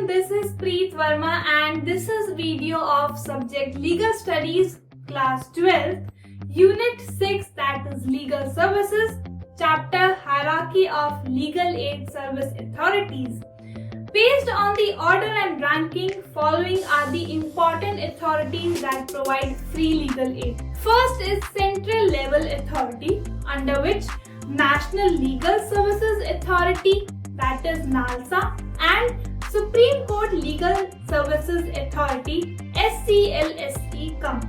this is Preet Verma and this is video of subject Legal Studies class 12, unit 6, that is Legal Services, chapter Hierarchy of Legal Aid Service Authorities. Based on the order and ranking, following are the important authorities that provide free legal aid. First is Central Level Authority, under which National Legal Services Authority, that is NALSA, and Supreme Court Legal Services Authority, SCLSE come.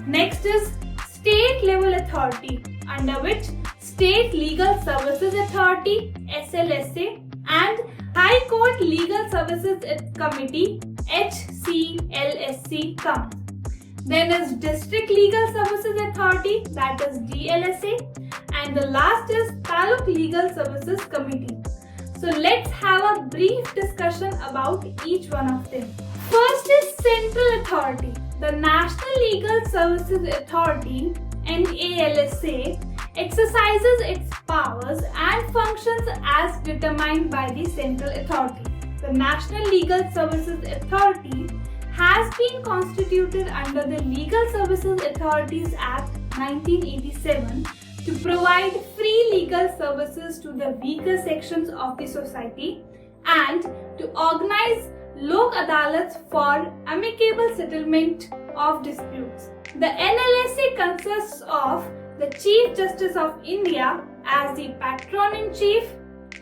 Next is State Level Authority, under which State Legal Services Authority, SLSA, and High Court Legal Services Committee, HCLSC come. Then is District Legal Services Authority, that is DLSA, and the last is Taluk Legal Services Committee. So let's have a brief discussion about each one of them. First is Central Authority. The National Legal Services Authority, NALSA, exercises its powers and functions as determined by the Central Authority. The National Legal Services Authority has been constituted under the Legal Services Authorities Act 1987 to provide free legal services to the weaker sections of the society and to organize Lok Adalats for amicable settlement of disputes. The NLSA consists of the Chief Justice of India as the Patron-in-Chief,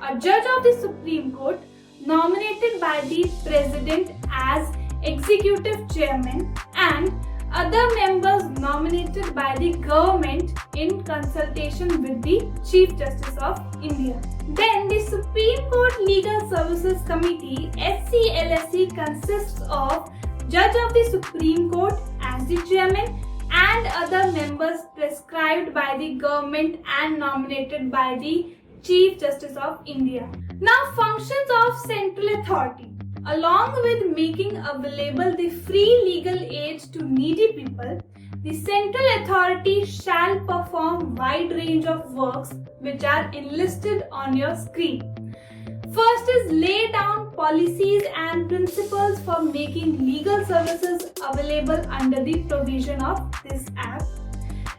a Judge of the Supreme Court nominated by the President as Executive Chairman, and other members nominated by the government in consultation with the Chief Justice of India. Then the Supreme Court Legal Services Committee, SCLSE, consists of Judge of the Supreme Court as the Chairman and other members prescribed by the government and nominated by the Chief Justice of India. Now, functions of Central Authority. Along with making available the free legal aid to needy people, the Central Authority shall perform wide range of works which are enlisted on your screen. First is lay down policies and principles for making legal services available under the provision of this Act.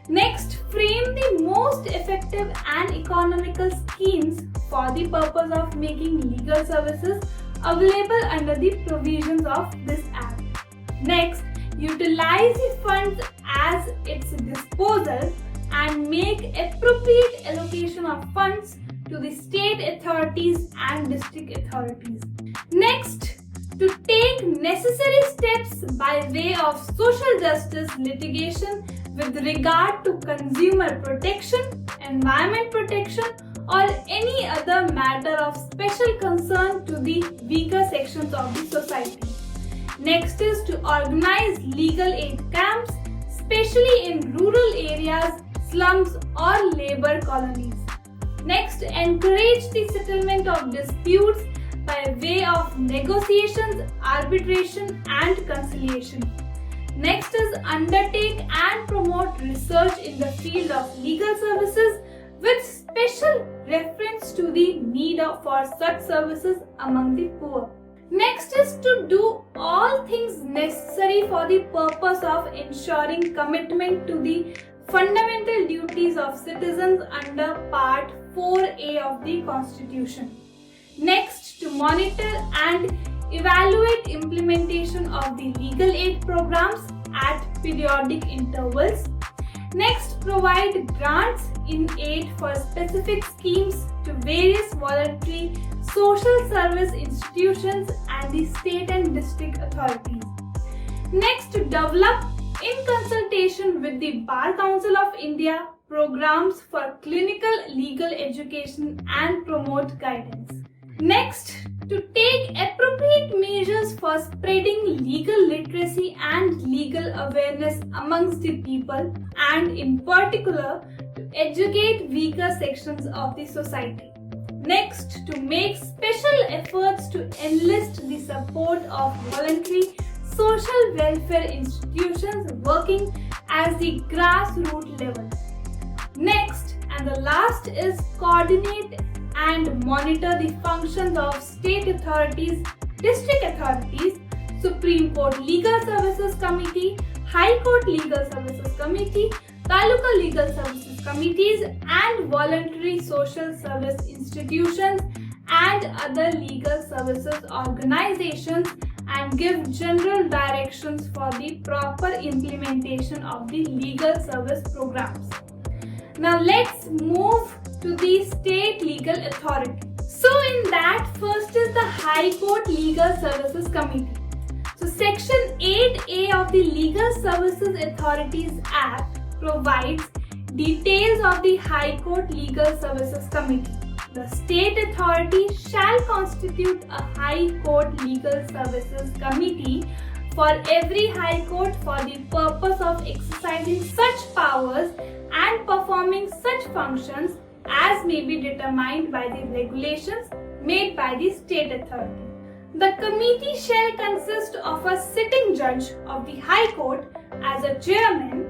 Next, frame the most effective and economical schemes for the purpose of making legal services available under the provisions of this Act. Next, utilize the funds as its disposal and make appropriate allocation of funds to the state authorities and district authorities. Next, to take necessary steps by way of social justice litigation with regard to consumer protection, environment protection, or any other matter of special concern to the weaker sections of the society. Next is to organize legal aid camps, especially in rural areas, slums, or labor colonies. Next, encourage the settlement of disputes by way of negotiations, arbitration, and conciliation. Next is undertake and promote research in the field of legal services with special reference to the need for such services among the poor. Next is to do all things necessary for the purpose of ensuring commitment to the fundamental duties of citizens under Part 4A of the Constitution. Next, to monitor and evaluate implementation of the legal aid programs at periodic intervals. Next, provide grants in aid for specific schemes to various voluntary social service institutions and the state and district authorities. Next, to develop, in consultation with the Bar Council of India, programs for clinical legal education and promote guidance. Next, to take appropriate measures for spreading legal literacy and legal awareness amongst the people, and in particular to educate weaker sections of the society. Next, to make special efforts to enlist the support of voluntary social welfare institutions working at the grassroots level. Next, and the last is coordinate and monitor the functions of state authorities district authorities, Supreme Court Legal Services Committee, High Court Legal Services Committee, Taluka Legal Services Committees, and voluntary social service institutions and other legal services organizations, and give general directions for the proper implementation of the legal service programs. Now let's move to the state legal authority. So in that, first is the High Court Legal Services Committee. So Section 8A of the Legal Services Authorities Act provides details of the High Court Legal Services Committee. The state authority shall constitute a High Court Legal Services Committee for every High Court for the purpose of exercising such powers and performing such functions as may be determined by the regulations made by the state authority. The committee shall consist of a sitting judge of the High Court as a chairman,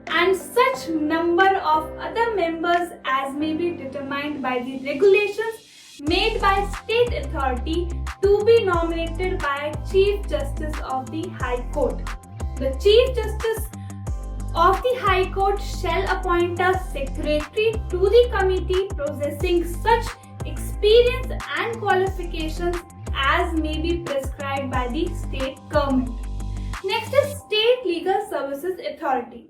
and such number of other members as may be determined by the regulations made by state authority to be nominated by Chief Justice of the High Court. The Chief Justice of the High Court shall appoint a secretary to the committee possessing such experience and qualifications as may be prescribed by the state government. Next is State Legal Services Authority.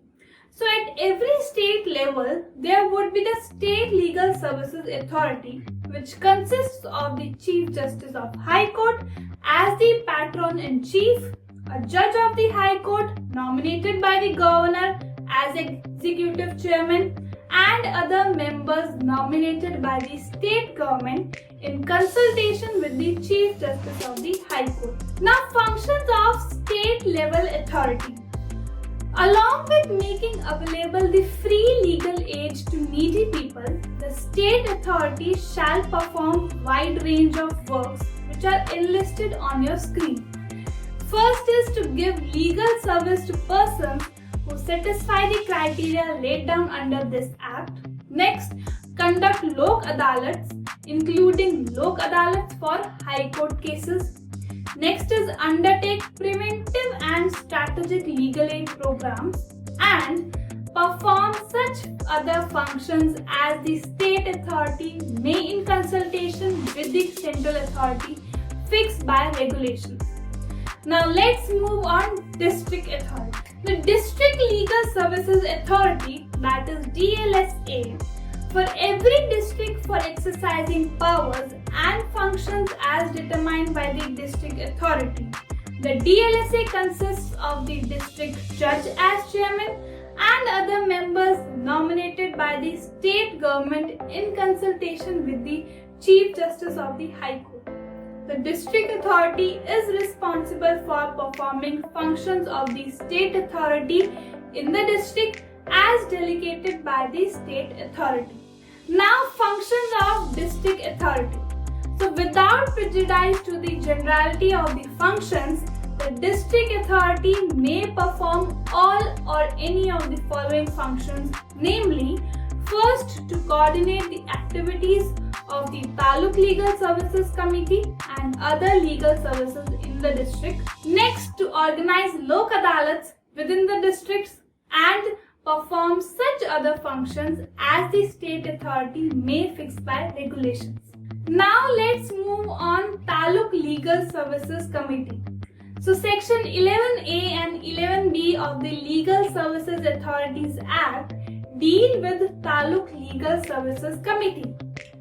So at every state level, there would be the State Legal Services Authority, which consists of the Chief Justice of High Court as the patron-in-chief, a judge of the High Court nominated by the governor as executive chairman, and other members nominated by the state government in consultation with the Chief Justice of the High Court. Now, functions of state level authority. Along with making available the free legal aid to needy people, the state authority shall perform wide range of works which are enlisted on your screen. First is to give legal service to persons who satisfy the criteria laid down under this Act. Next, conduct Lok Adalats, including Lok Adalats for High Court cases. Next is undertake preventive and strategic legal aid programs and perform such other functions as the state authority may in consultation with the central authority fixed by regulations. Now let's move on district authority. The District Legal Services Authority, that is DLSA, for every district for exercising powers and functions as determined by the district authority. The DLSA consists of the district judge as chairman and other members nominated by the state government in consultation with the Chief Justice of the High Court. The district authority is responsible for performing functions of the state authority in the district as delegated by the state authority. Now, functions of district authority. So, without prejudice to the generality of the functions, the district authority may perform all or any of the following functions, namely, first, to coordinate the activities of the Taluk Legal Services Committee and other legal services in the district. Next, to organize Lok Adalats within the districts and perform such other functions as the state authority may fix by regulations. Now let's move on Taluk Legal Services Committee. So Section 11A and 11B of the Legal Services Authorities Act deal with Taluk Legal Services Committee.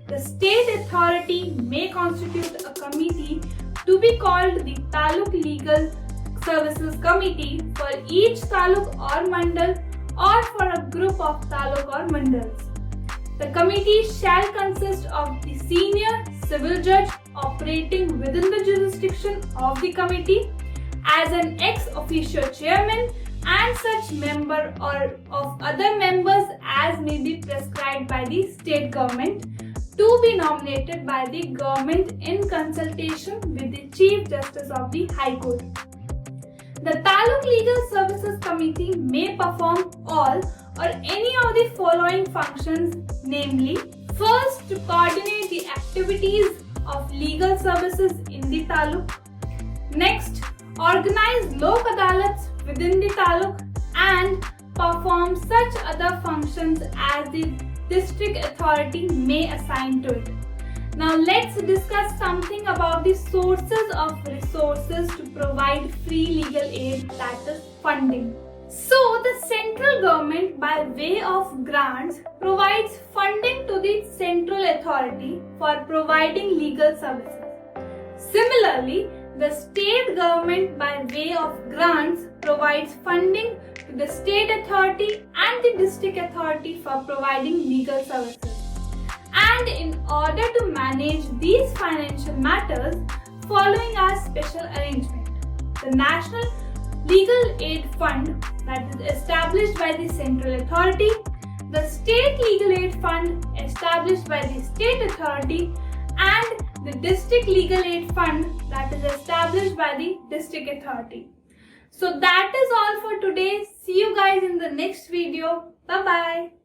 The state authority may constitute a committee to be called the Taluk Legal Services Committee for each Taluk or Mandal or for a group of Taluk or Mandals. The committee shall consist of the senior civil judge operating within the jurisdiction of the committee as an ex officio chairman and such member or of other members as may be prescribed by the state government to be nominated by the government in consultation with the Chief Justice of the High Court. The Taluk Legal Services Committee may perform all or any of the following functions, namely, first, to coordinate the activities of legal services in the taluk. Next, organize lok adalats within the taluk and perform such other functions as the district authority may assign to it. Now let's discuss something about the sources of resources to provide free legal aid, that is funding. So the central government by way of grants provides funding to the central authority for providing legal services. Similarly, the state government by way of grants provides funding to the state authority and the district authority for providing legal services. And in order to manage these financial matters, following our special arrangement: the National Legal Aid Fund, that is established by the central authority, the State Legal Aid Fund established by the state authority, and the District Legal Aid Fund that is established by the district authority. So that is all for today. See you guys in the next video. Bye bye.